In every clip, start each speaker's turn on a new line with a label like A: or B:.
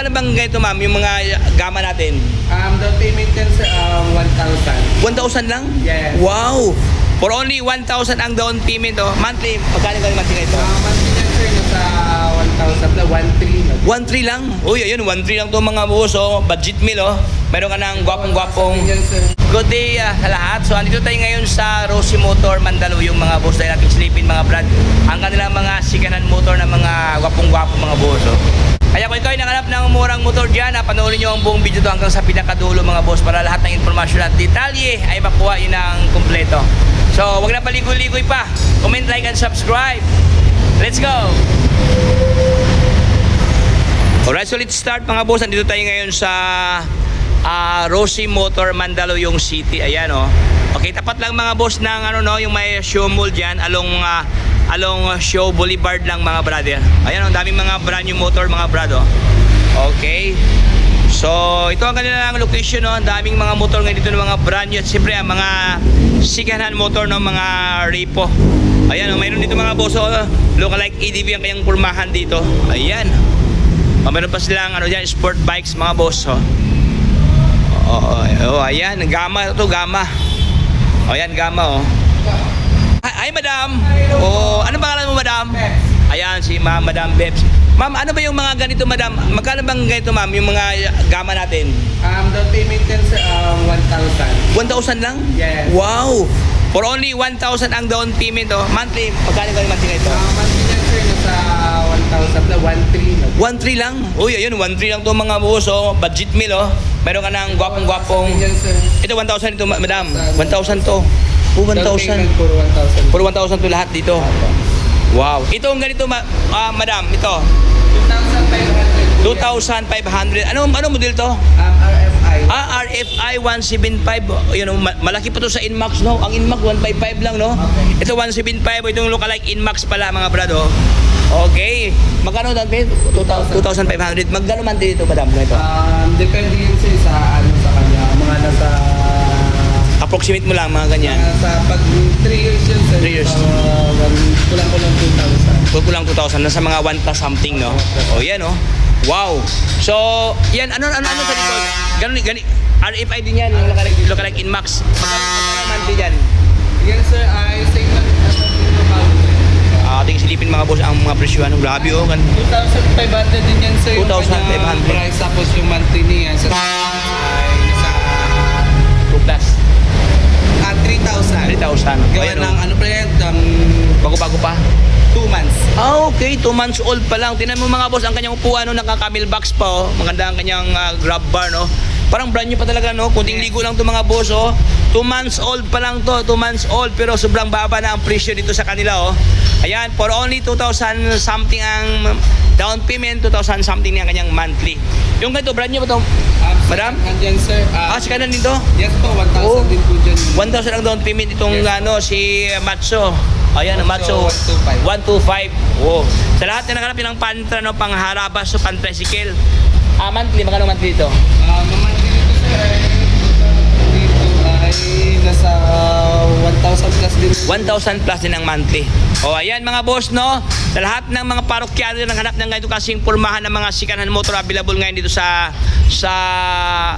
A: Magkano bang ganito, ma'am, yung mga gama natin?
B: The payment yan sir, 1,000.
A: 1,000 lang?
B: Yes.
A: Wow! For only 1,000 ang down payment, oh. Monthly, magkano ganito monthly ito?
B: Monthly yan sir, nasa 1,000 na, 1,300.
A: 1,300 lang? Uy, ayun, 1,300 lang to mga boss, oh. Budget meal, oh. Meron ka ng gwapong-gwapong.
B: Yan sir.
A: Good day sa lahat. So, andito tayo ngayon sa Rosie Motor Mandaluyong mga boss. Dahil natin silipin mga brand. Ang kanilang mga sikanan motor na mga gwapong-gwapong mga boss, oh. Kaya kung ikaw ay nakalap ng murang motor dyan, panoorin nyo ang buong video to hanggang sa pinakadulo mga boss para lahat ng informasyon at detalye ay makuha yun ng kumpleto. So, wag na paligoy-ligoy pa. Comment, like, and subscribe. Let's go! Alright, so let's start mga boss. Andito tayo ngayon sa Rosie Motor Mandaluyong City. Ayan, oh. Okay, tapat lang mga boss ng yung may show mall dyan along Show Boulevard lang mga brother. Ayan, ang daming mga brand new motor mga brado. Okay. So, ito ang kanilang location, no. Ang daming mga motor ngayon dito ng mga brand new at siyempre ang mga second-hand motor, no, mga repo. Ayan, mayroon dito mga boss, lookalike EDV ang kanyang purmahan dito. Ayan. Mayroon pa silang dyan, sport bikes mga boss, ayan, Gamma to, Gamma. Ayan, Gamma, oh. Hi, madam. Oh, ano pangalan mo, madam? Ayan, si Madam Bebs. Ma'am, ano ba yung mga ganito, madam? Magkano bang ganito, ma'am, yung mga gama natin?
B: The payment yan sir, 1,000.
A: 1,000 lang?
B: Yes.
A: Wow! For only 1,000 ang down payment, oh. Monthly, magkano ganito monthly ito?
B: Monthly yan sir, nasa 1,000 na, 1,300.
A: 1,300 lang? Uy, ayun, 1,300 lang to mga boss, oh. Budget meal, oh. Meron ka ng gwapong-gwapong.
B: Yan sir.
A: Ito, 1,000 ito, madam. 1,000 to. Oh, 1,000.
B: Puro 1,000.
A: Puro 1,000 to lahat dito. Wow. Ito ang ganito, madam. Ito.
B: 2,500.
A: 2,500. Ano model to?
B: RFI.
A: RFI 175. Yun, malaki pa to sa Inmax, no? Ang Inmax 155 lang, no?
B: Okay.
A: Ito 175. Itong lookalike Inmax pala, mga brado. Okay. Magkano down payment? 2,500. Magkano man dito, madam? Ito.
B: Depende yun sir sa sa kanya. Mga nasa
A: Approximate mo lang, mga ganyan.
B: sa pag 3 years yun sir.
A: 3 years.
B: Kulang 2,000.
A: Kulang 2,000. Nasa mga 1 plus something, no? O, yan, oh. Wow. So, yan. Ano sa likod? Ganun. RFI din yan. Yung lookalike Inmax. Magkano monthly dyan?
B: Yan sir, ay say na
A: Ating silipin mga boss ang mga presyohan. Grabe, oh.
B: 2,500 din yan sir.
A: 2,500.
B: Yung kanyang price tapos yung monthly niya sa ay nasa
A: 2 plus.
B: 3,000.
A: 3,000.
B: Gawa ng ano pa yan,
A: Bago-bago pa.
B: 2 months.
A: Okay. 2 months old pa lang. Tingnan mo mga boss, ang kanyang upuan, no, naka-camel box pa, oh. Maganda ang kanyang grab bar, no. Parang brand new pa talaga, no. Kunting ligo lang to mga boss, oh. 2 months old pa lang to. 2 months old. Pero sobrang baba na ang presyo dito sa kanila, oh. Ayan, for only 2,000 something ang down payment, 2,000 something ang kanyang monthly. Yung ganito, brand new ba to? Madam?
B: Yan sir.
A: Si kanan dito?
B: Yes po, 1,000
A: Oh.
B: din po dyan.
A: 1,000 ang down payment itong si Matso. Ayan, Matso.
B: 125.
A: 125. Oh. Sa lahat na nakalap ng pantra, no, pangharabas o pan-tricycle. Monthly, magkano monthly dito?
B: Mamanti dito sir, dito ay nasa 1,000 plus din.
A: 1,000 plus din ang monthly. O, ayan mga boss, no? Sa lahat ng mga parokyano na naghanap ng ganito kasing pormahan ng mga sikanan motor available ngayon dito sa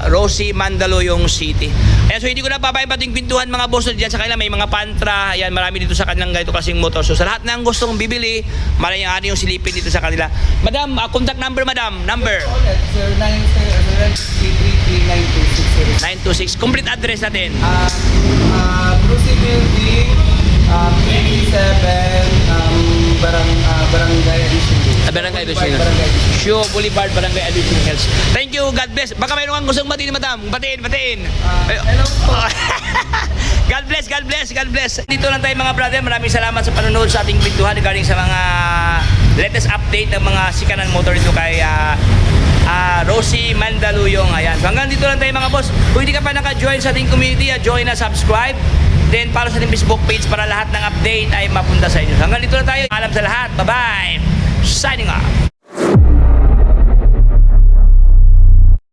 A: Rosie Mandaluyong City. Ayan, so hindi ko na papayin pating pintuhan mga boss dyan sa kanila. May mga pantra. Ayan, marami dito sa kanilang ganito kasing motor. So sa lahat ng gustong bibili, maraming yung silipin dito sa kanila. Madam, contact number, madam. Number?
B: Sir, 9
A: 926. Complete address natin.
B: Rosie Building, 27, Barangay Addition.
A: Barangay Addition. Show Boulevard, Barangay Addition Hills. Thank you, God bless. Baka mayroon kang gustong batiin, madam. Batiin.
B: Hello po.
A: God bless, God bless, God bless. Dito lang tayo mga brother. Maraming salamat sa panonood sa ating pintuhan regarding sa mga latest update ng mga sikanan motor dito kay Rosie Mandaluyong. Ayan. So hanggang dito lang tayo mga boss. Kung hindi ka pa naka-join sa ating community, join na, subscribe. Then follow sa ating Facebook page para lahat ng update ay mapunta sa inyo. So hanggang dito lang tayo. Alam sa lahat. Bye-bye. Signing off.